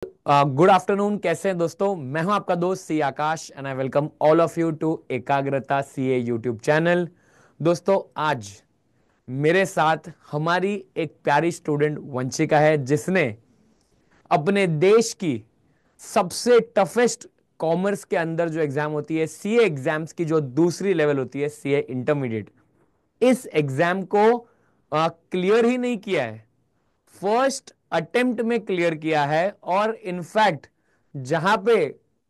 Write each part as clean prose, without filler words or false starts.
Good afternoon. कैसे हैं दोस्तों? मैं हूं आपका दोस्त C Akash and I welcome all of you to Ekagrata CA YouTube channel. दोस्तों, आज मेरे साथ हमारी एक प्यारी स्टूडेंट वंशिका है, जिसने अपने देश की सबसे टफेस्ट कॉमर्स के अंदर जो एग्जाम होती है, सीए एग्जाम्स की जो दूसरी लेवल होती है, सीए इंटरमीडिएट, इस एग्जाम को क्लियर ही नहीं किया है, फर्स्ट अटेम्प्ट में क्लियर किया है। और इनफैक्ट जहां पे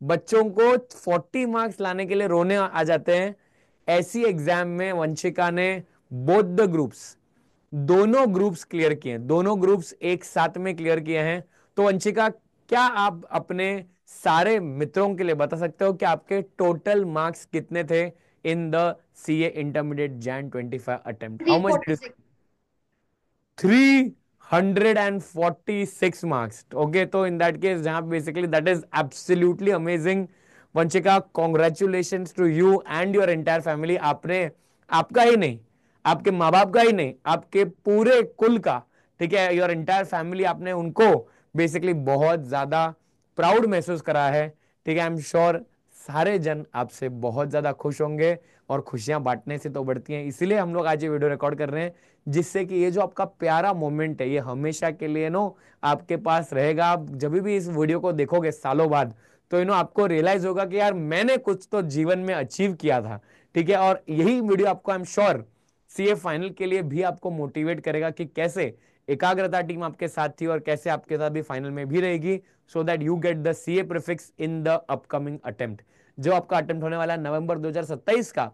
बच्चों को 40 मार्क्स लाने के लिए रोने आ जाते हैं, ऐसी एग्जाम में वंशिका ने बोथ द ग्रुप्स, दोनों ग्रुप्स क्लियर किए हैं, दोनों ग्रुप्स एक साथ में क्लियर किए हैं। तो वंशिका, क्या आप अपने सारे मित्रों के लिए बता सकते हो कि आपके टोटल मार्क्स कितने थे in the CA intermediate Jan 25 attempt? Three how much forty did? Six 346 marks. Okay, तो इन दैट केस, जहां basically that is absolutely amazing. Vanshika, congratulation to you and your entire family. आपने, आपका ही नहीं, आपके माँ बाप का ही नहीं, आपके पूरे कुल का, ठीक है, योर एंटायर फैमिली, आपने उनको बेसिकली बहुत ज्यादा प्राउड महसूस करा है। ठीक है, आई एम श्योर सारे जन आपसे बहुत ज्यादा खुश होंगे, और खुशियां बांटने से तो बढ़ती हैं, इसीलिए हम लोग आज ये वीडियो रिकॉर्ड कर रहे हैं, जिससे कि ये जो आपका प्यारा मोमेंट है, ये हमेशा के लिए नो आपके पास रहेगा। आप जब भी इस वीडियो को देखोगे सालों बाद, तो आपको रियलाइज होगा कि यार, मैंने कुछ तो जीवन में अचीव किया था। ठीक है, और यही वीडियो आपको, I am sure, CA final के लिए भी आपको मोटिवेट करेगा कि कैसे एकाग्रता टीम आपके साथ थी और कैसे आपके साथ भी फाइनल में भी रहेगी, सो that you get the CA prefix in the upcoming attempt. जो आपका अटेम्प्ट होने वाला है नवंबर 2027 का,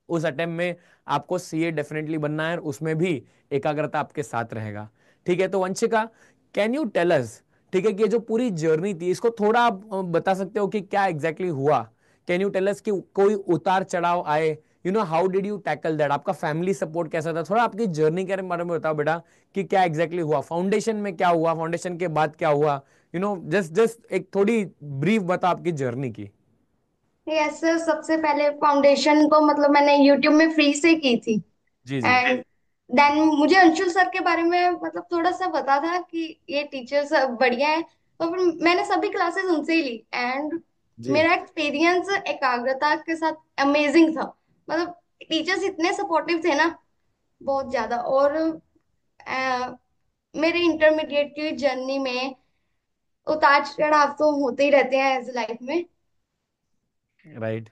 उस अटेम्प्ट में आपको सीए डेफिनेटली बनना है, और उसमें भी एकाग्रता आपके साथ रहेगा। ठीक है, तो Vanshika, can you tell us, ठीक है, कि ये जो पूरी जर्नी थी, इसको थोड़ा आप बता सकते हो कि क्या एग्जैक्टली exactly हुआ? कैन यू टेल अस कि कोई उतार चढ़ाव आए, how did you tackle that? आपका फैमिली सपोर्ट कैसा था? थोड़ा आपकी जर्नी के बारे में बताओ बेटा, कि क्या एग्जैक्टली exactly हुआ, फाउंडेशन में क्या हुआ, फाउंडेशन के बाद क्या हुआ? जस्ट जस्ट एक थोड़ी ब्रीफ बताओ आपकी जर्नी की। यस सर, सबसे पहले फाउंडेशन को मतलब मैंने यूट्यूब में फ्री से की थी। जी जी एंड देन मुझे अंशुल सर के बारे में मतलब थोड़ा सा पता था कि ये टीचर्स बढ़िया है, तो फिर मैंने सभी क्लासेस उनसे ही ली। एंड जी। मेरा एक्सपीरियंस एकाग्रता के साथ अमेजिंग था। मतलब टीचर्स इतने सपोर्टिव थे ना, बहुत ज्यादा। और मेरे इंटरमीडिएट की जर्नी में उतार चढ़ाव तो होते ही रहते हैं एज लाइफ में। राइट।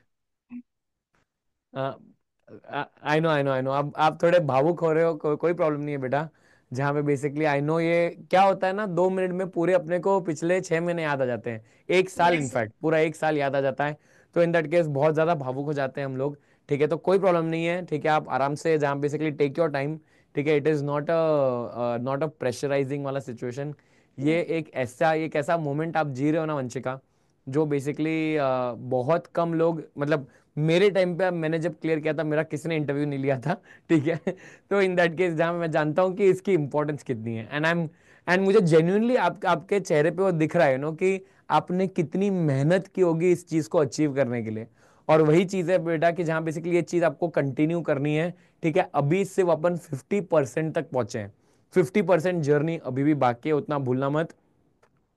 आई नो आप थोड़े भावुक हो रहे हो, कोई प्रॉब्लम नहीं है बेटा। जहाँ पे बेसिकली आई नो, ये क्या होता है ना, 2 मिनट में पूरे अपने को पिछले 6 महीने याद आ जाते हैं, एक साल, यस सर। इनफैक्ट पूरा एक साल याद आ जाता है। तो इन दैट केस बहुत ज्यादा भावुक हो जाते हैं हम लोग। ठीक है, तो कोई प्रॉब्लम नहीं है, ठीक है, आप आराम से, जहाँ बेसिकली टेक योर टाइम। ठीक है, it is not a pressurising वाला सिचुएशन। ये एक ऐसा मोमेंट आप जी रहे हो ना वंशिका, जो बेसिकली बहुत कम लोग, मतलब मेरे टाइम पे, मैंने जब क्लियर किया था, मेरा किसी ने इंटरव्यू नहीं लिया था। ठीक है, तो इन दैट केस, जहां मैं जानता हूँ कि इसकी इंपॉर्टेंस कितनी है, एंड मुझे जेन्युइनली आपके चेहरे पे वो दिख रहा है कि आपने कितनी मेहनत की होगी इस चीज को अचीव करने के लिए। और वही चीज है बेटा, कि जहां बेसिकली ये चीज आपको कंटिन्यू करनी है। ठीक है, अभी सिर्फ अपन 50% तक पहुंचे हैं, 50% जर्नी अभी भी बाकी है, उतना भूलना मत।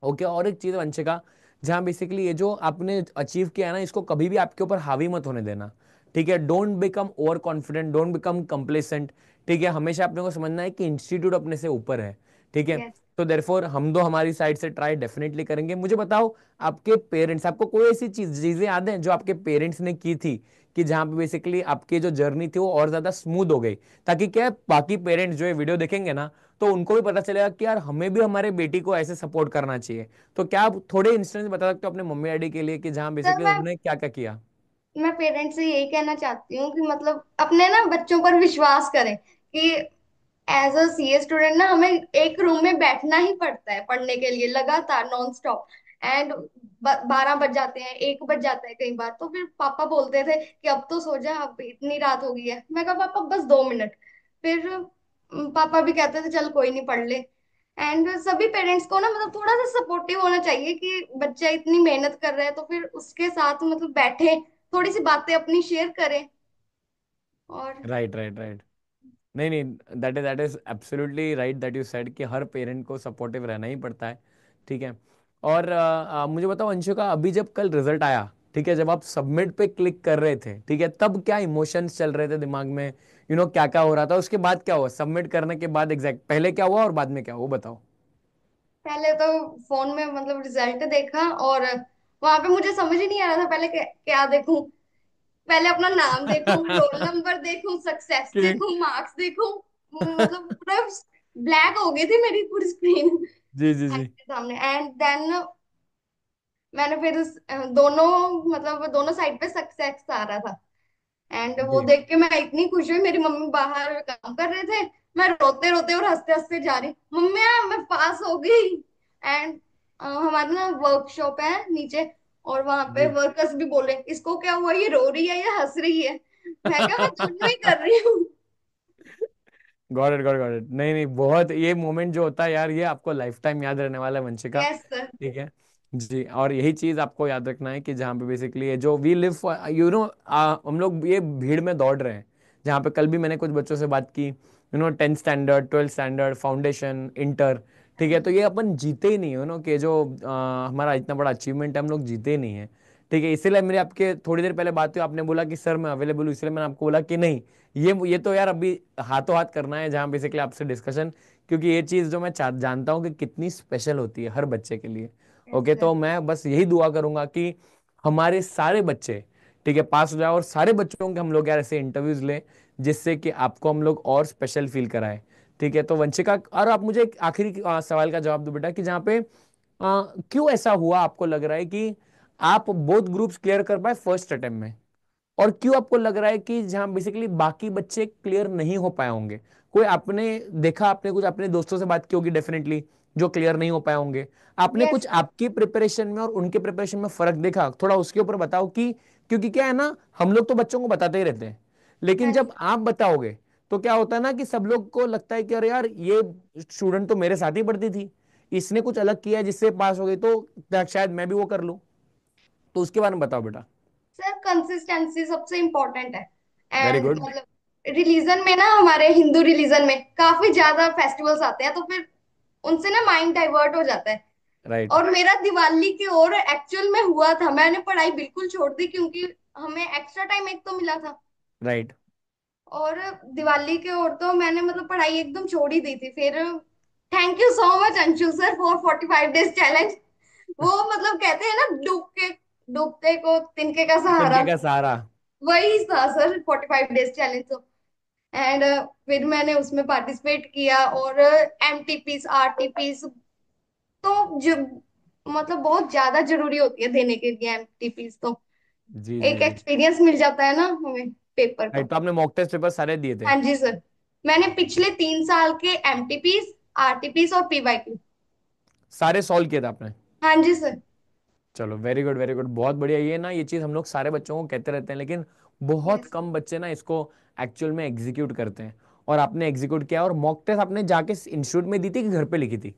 ओके, और एक चीज वंशिका, जहां बेसिकली ये जो आपने अचीव किया है ना, इसको कभी भी आपके ऊपर हावी मत होने देना। ठीक है, don't become over confident, don't become complacent. ठीक है, हमेशा अपने को समझना है कि इंस्टीट्यूट अपने से ऊपर है। ठीक है, यस। तो देयरफॉर हम दो हमारी साइड से ट्राई डेफिनेटली करेंगे। मुझे बताओ, आपके पेरेंट्स, आपको कोई ऐसी चीजें याद है जो आपके पेरेंट्स ने की थी, कि जहां पे बेसिकली आपकी जो जर्नी थी वो और ज्यादा स्मूथ हो गई, ताकि क्या है, बाकी पेरेंट्स जो ये वीडियो देखेंगे ना, तो उनको भी पता चलेगा कि यार, हमें भी हमारे बेटी को ऐसे सपोर्ट करना चाहिए। तो क्या आप थोड़े इंस्टेंस बता सकते हो अपने मम्मी डैडी के लिए, कि जहां सर बेसिकली मैं उन्होंने क्या क्या किया? मैं पेरेंट्स से यही कहना चाहती हूँ कि मतलब अपने ना बच्चों पर विश्वास करें कि एज अ सीए स्टूडेंट ना हमें एक रूम में बैठना ही पड़ता है पढ़ने के लिए लगातार नॉन स्टॉप। एंड 12 बज जाते हैं, 1 बज जाता है कई बार। तो फिर पापा बोलते थे कि अब तो सो जा, अब इतनी रात हो गई है। मैं कहा पापा बस 2 मिनट। फिर पापा भी कहते थे चल कोई नहीं पढ़ ले। एंड सभी पेरेंट्स को ना मतलब थोड़ा सा सपोर्टिव होना चाहिए कि बच्चा इतनी मेहनत कर रहा है तो फिर उसके साथ मतलब बैठे, थोड़ी सी बातें अपनी शेयर करें। और राइट राइट राइट। नहीं नहीं, that is absolutely right that you said, कि हर पेरेंट को सपोर्टिव रहना ही पड़ता है। ठीक है, और मुझे बताओ अंशुका, अभी जब कल रिजल्ट आया, ठीक है, जब आप सबमिट पे क्लिक कर रहे थे, ठीक है, तब क्या इमोशंस चल रहे थे दिमाग में, क्या क्या हो रहा था, उसके बाद क्या हुआ, सबमिट करने के बाद एग्जैक्ट पहले क्या हुआ और बाद में क्या हुआ, वो बताओ। पहले तो फोन में मतलब रिजल्ट देखा, और वहां पे मुझे समझ ही नहीं आ रहा था पहले क्या देखूं। पहले अपना नाम देखूं, रोल नंबर देखूं, सक्सेस कि देखूं, मार्क्स देखूं। मतलब पूरा ब्लैक हो गई थी मेरी पूरी स्क्रीन जी जी जी के सामने। एंड देन मैंने फिर दोनों मतलब दोनों साइड पे सक्सेस आ रहा था। एंड वो जी देख के मैं इतनी खुश हुई। मेरी मम्मी बाहर काम कर रहे थे, मैं रोते रोते और हंसते हंसते जा रही, मम्मी मैं पास हो गई। एंड हमारा ना वर्कशॉप है नीचे, और वहां पे जी। वर्कर्स भी बोले इसको क्या हुआ, ये रो रही है या हंस रही है। मैं क्या, मैं दोनों ही कर रही हूँ। Got it, got got it. नहीं नहीं, बहुत ये मोमेंट जो होता है यार, ये आपको लाइफ टाइम याद रहने वाला है वंशिका। Yes sir. ठीक है जी। और यही चीज आपको याद रखना है कि जहाँ पे बेसिकली ये जो वी लिव, हम लोग ये भीड़ में दौड़ रहे हैं, जहाँ पे कल भी मैंने कुछ बच्चों से बात की, 10th standard, 12th standard, foundation, inter, ठीक है, तो ये अपन जीते ही नहीं, कि जो हमारा इतना बड़ा अचीवमेंट है हम लोग जीते ही नहीं है। ठीक है, इसीलिए मेरी आपके थोड़ी देर पहले बात हुई, आपने बोला कि सर मैं अवेलेबल हूँ, इसलिए मैंने आपको बोला कि नहीं, ये तो यार अभी हाथों हाथ करना है, जहाँ बेसिकली आपसे डिस्कशन, क्योंकि ये चीज़ जो मैं जानता हूँ कि कितनी स्पेशल होती है हर बच्चे के लिए। Yes okay, sir. तो मैं बस यही दुआ करूंगा कि हमारे सारे बच्चे, ठीक है, पास हो जाए, और सारे बच्चों के हम लोग यार ऐसे इंटरव्यूज लें जिससे कि आपको हम लोग और स्पेशल फील कराएं। ठीक है, तो वंशिका, और आप मुझे एक आखिरी सवाल का जवाब दो बेटा, कि जहाँ पे क्यों ऐसा हुआ आपको लग रहा है कि आप बोथ ग्रुप्स क्लियर कर पाए फर्स्ट अटेम्प्ट में, और क्यों आपको लग रहा है कि जहां बेसिकली बाकी बच्चे क्लियर नहीं हो पाए होंगे, कोई आपने देखा, आपने कुछ अपने दोस्तों से बात की होगी डेफिनेटली, जो क्लियर नहीं हो पाए होंगे, आपने यस कुछ सर। आपकी प्रिपरेशन में और उनके प्रिपरेशन में फर्क देखा, थोड़ा उसके ऊपर बताओ कि, क्योंकि क्या है ना, हम लोग तो बच्चों को बताते ही रहते हैं, लेकिन हाँ जब जी। आप बताओगे तो क्या होता है ना, कि सब लोग को लगता है कि अरे यार, ये स्टूडेंट तो मेरे साथ ही पढ़ती थी, इसने कुछ अलग किया जिससे पास हो गई, तो शायद मैं भी वो कर लूं। तो उसके बारे में बताओ बेटा। सर कंसिस्टेंसी सबसे इम्पोर्टेंट है। Very and good. मतलब रिलीजन में ना, हमारे हिंदू रिलीजन में काफी ज्यादा फेस्टिवल्स आते हैं, तो फिर उनसे ना माइंड डाइवर्ट हो जाता है। राइट और मेरा दिवाली की ओर एक्चुअल में हुआ था, मैंने पढ़ाई बिल्कुल छोड़ दी क्योंकि हमें एक्स्ट्रा टाइम एक तो मिला था। राइट। और दिवाली के ओर तो मैंने मतलब पढ़ाई एकदम छोड़ ही दी थी। फिर thank you so much Anshul sir for 45 days challenge. वो मतलब कहते हैं ना, डूबते को तिनके का तिनके सहारा, का सहारा। वही था सर 45 डेज चैलेंज तो। एंड फिर मैंने उसमें पार्टिसिपेट किया, और एमटीपीस आरटीपीस तो जो मतलब बहुत ज्यादा जरूरी होती है देने के लिए एमटीपीस तो। जी जी एक जी। एक्सपीरियंस मिल जाता है ना हमें पेपर का। राइट, तो आपने मॉक टेस्ट पेपर सारे दिए थे? हाँ जी सर। मैंने पिछले 3 साल के एमटीपीस, आरटीपीस और पीवाईक्यू। सारे सॉल्व किए थे आपने? हाँ जी सर। चलो, वेरी गुड वेरी गुड, बहुत बढ़िया। ये ना, ये चीज हम लोग सारे बच्चों को कहते रहते हैं, लेकिन बहुत यस कम बच्चे ना इसको एक्चुअल में एग्जीक्यूट करते हैं। और आपने एग्जीक्यूट किया, और मॉक टेस्ट आपने जाके इंस्टीट्यूट में दी थी कि घर पे लिखी थी?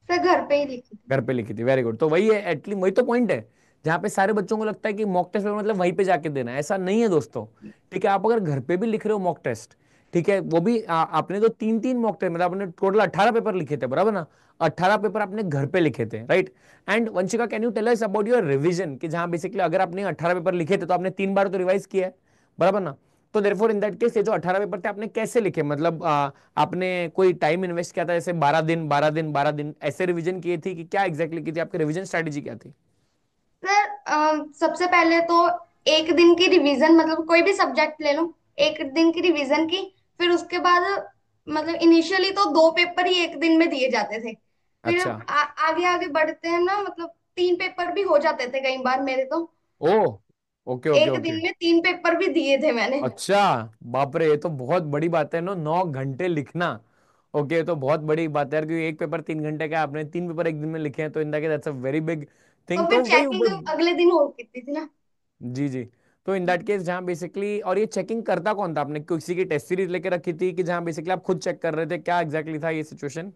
सर, घर पे ही लिखी थी। घर पे लिखी थी, वेरी गुड। तो वही है, एटलीस्ट वही तो पॉइंट है, जहाँ पे सारे बच्चों को लगता है कि मॉक टेस्ट मतलब वहीं पे जाके देना है, ऐसा नहीं है दोस्तों। ठीक है, आप अगर घर पे भी लिख रहे हो मॉक टेस्ट, ठीक है, वो भी आपने तो तीन तीन मॉक टेस्ट, मतलब आपने टोटल 18 पेपर लिखे थे, बराबर ना? 18 पेपर आपने घर पे लिखे थे, right? And Vanshika, can you tell us about your revision, कि जहाँ बेसिकली अगर आपने 18 पेपर लिखे थे तो आपने 3 बार तो रिवाइज किया है, बराबर ना? तो देयरफॉर इन दैट केस, ये जो 18 पेपर थे आपने कैसे लिखे, मतलब आपने कोई टाइम इन्वेस्ट किया था, जैसे 12 दिन 12 दिन 12 दिन ऐसे रिवीजन किए थी, कि क्या एग्जैक्टली की थी, आपकी रिवीजन स्ट्रेटेजी क्या थी? सर सबसे पहले तो एक दिन की रिवीजन, मतलब कोई भी सब्जेक्ट ले लो, एक दिन की रिवीजन की। फिर उसके बाद मतलब इनिशियली तो 2 पेपर ही एक दिन में दिए जाते थे। फिर अच्छा। आगे आगे बढ़ते हैं ना, मतलब 3 पेपर भी हो जाते थे कई बार मेरे तो। ओ, ओके ओके एक ओके। दिन में 3 पेपर भी दिए थे मैंने। अच्छा, बाप रे, ये तो बहुत बड़ी बात है, 9 घंटे लिखना। ओके, तो बहुत बड़ी बात है यार, क्योंकि एक पेपर 3 घंटे का, आपने 3 पेपर एक दिन में लिखे हैं, तो in that's a very big तो थिंग, फिर तो वही चेकिंग अगले दिन हो कितनी थी ना। जी जी। तो इन दैट केस, जहाँ बेसिकली, और ये चेकिंग करता कौन था, आपने किसी की टेस्ट सीरीज लेके रखी थी, कि जहाँ बेसिकली आप खुद चेक कर रहे थे, क्या एग्जैक्टली था ये सिचुएशन?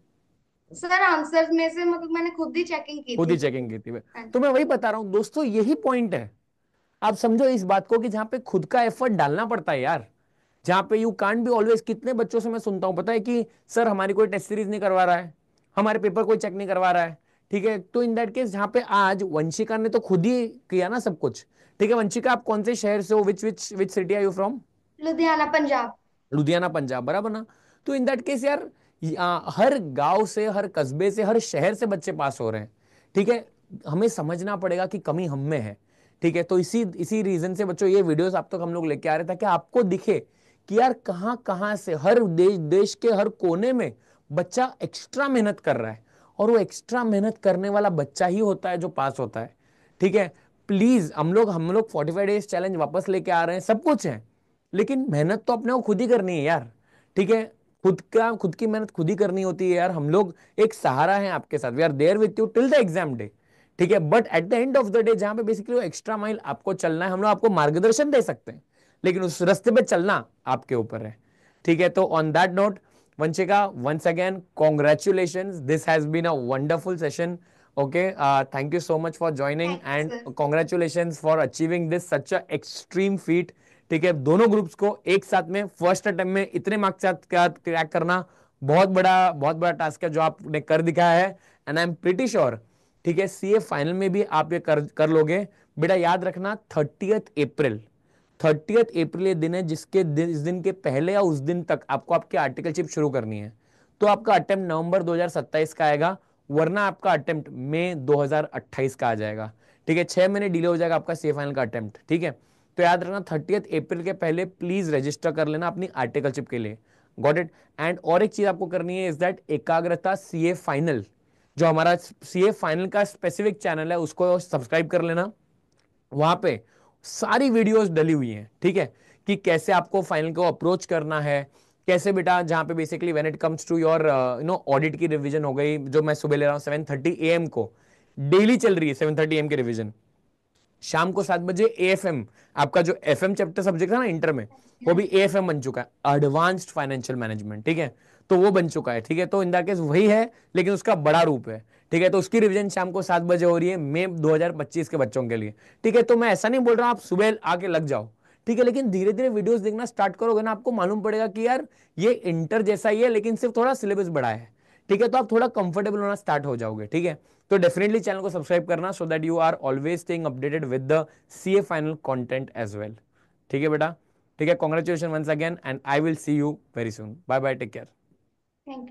सर आंसर्स में से मतलब मैंने खुद ही चेकिंग की खुद ही थी। चेकिंग की थी? हाँ तो जी। मैं वही बता रहा हूँ दोस्तों, यही पॉइंट है। आप समझो इस बात को, कि जहाँ पे खुद का एफर्ट डालना पड़ता है यार, जहाँ पे यू कांट बी ऑलवेज। कितने बच्चों से मैं सुनता हूँ, पता है, कि सर हमारी कोई टेस्ट सीरीज नहीं करवा रहा है, हमारे पेपर कोई चेक नहीं करवा रहा है, ठीक है, तो इन दैट केस जहां पे आज वंशिका ने तो खुद ही किया ना सब कुछ। ठीक है वंशिका, आप कौन से शहर से हो, which city are you from? Ludhiana Punjab. Ludhiana Punjab, बराबर ना? तो इन दैट केस यार, हर गांव से, हर कस्बे से, हर शहर से बच्चे पास हो रहे हैं। ठीक है, हमें समझना पड़ेगा कि कमी हम में है। ठीक है, तो इसी इसी रीजन से बच्चों ये वीडियोस आप तक हम लोग लेके आ रहे, ताकि आपको दिखे कि यार कहाँ कहाँ से, हर देश के हर कोने में बच्चा एक्स्ट्रा मेहनत कर रहा है, और वो एक्स्ट्रा मेहनत करने वाला बच्चा ही होता है जो पास होता है। ठीक है, प्लीज हम लोग 45 डेज चैलेंज वापस लेके आ रहे हैं, सब कुछ है, लेकिन मेहनत तो अपने को खुद ही करनी है यार। ठीक है, खुद की मेहनत खुद ही करनी होती है यार। हम लोग एक सहारा है आपके साथ, we are there with you till the exam day. ठीक है, but at the end of the day जहां पे बेसिकली वो एक्स्ट्रा माइल आपको चलना है, हम लोग आपको मार्गदर्शन दे सकते हैं, लेकिन उस रास्ते पे चलना आपके ऊपर है। ठीक है, तो on that note, Vanshika, once again congratulations, this has been a wonderful session. Okay, thank you so much for joining, thank you and sir. congratulations for achieving this such a extreme feat. ठीक है, दोनों groups को एक साथ में first attempt में इतने marks crack करना बहुत बड़ा टास्क है जो आपने कर दिखाया है, and I am pretty sure, ठीक है, सीए फाइनल में भी आप ये कर लोगे। बेटा याद रखना, 30 अप्रैल, 30 अप्रैल ये दिन है इस दिन के पहले या उस दिन तक आपको आपकी आर्टिकलशिप शुरू करनी है। तो आपका अटेम्प्ट नवंबर 2027 का आएगा, वरना आपका अटेम्प्ट मई 2028 का आ जाएगा। ठीक है, 6 महीने डिले हो जाएगा आपका सी फाइनल का अटेम्प्ट। ठीक है, तो याद रखना 30 अप्रैल के पहले प्लीज रजिस्टर कर लेना अपनी आर्टिकलशिप के लिए। Got it? एंड और एक चीज आपको करनी है, इज दैट एकाग्रता सीए फाइनल, जो हमारा सीए फाइनल का स्पेसिफिक चैनल है, उसको सब्सक्राइब कर लेना। वहां पे सारी वीडियोस डली हुई हैं। ठीक है, कि कैसे आपको फाइनल को अप्रोच करना है, कैसे बेटा, जहां पे basically when it comes to your audit की रिवीजन हो गई, जो मैं सुबह ले रहा हूँ 7:30 AM को, डेली चल रही है 7:30 AM की रिवीजन। शाम को 7 बजे एएफएम, आपका जो एफएम चैप्टर सब्जेक्ट था ना इंटर में, वो भी एएफएम बन चुका है, एडवांस्ड फाइनेंशियल मैनेजमेंट। ठीक है, तो वो बन चुका है। ठीक है, तो इन दैट केस वही है, लेकिन उसका बड़ा रूप है। ठीक है, तो उसकी रिवीजन शाम को 7 बजे हो रही है, मई 2025 के बच्चों के लिए। ठीक है, तो मैं ऐसा नहीं बोल रहा हूं आप सुबह आके लग जाओ। ठीक है, लेकिन धीरे धीरे वीडियोस देखना स्टार्ट करोगे ना, आपको मालूम पड़ेगा कि यार ये इंटर जैसा ही है, लेकिन सिर्फ थोड़ा सिलेबस बड़ा है। ठीक है, तो आप थोड़ा कंफर्टेबल होना स्टार्ट हो जाओगे। ठीक है, तो डेफिनेटली चैनल को सब्सक्राइब करना, so that you are always staying updated with the CA final content as well. ठीक है बेटा, ठीक है, congratulation once again, and I will see you very soon. Bye bye, take care. Thank you.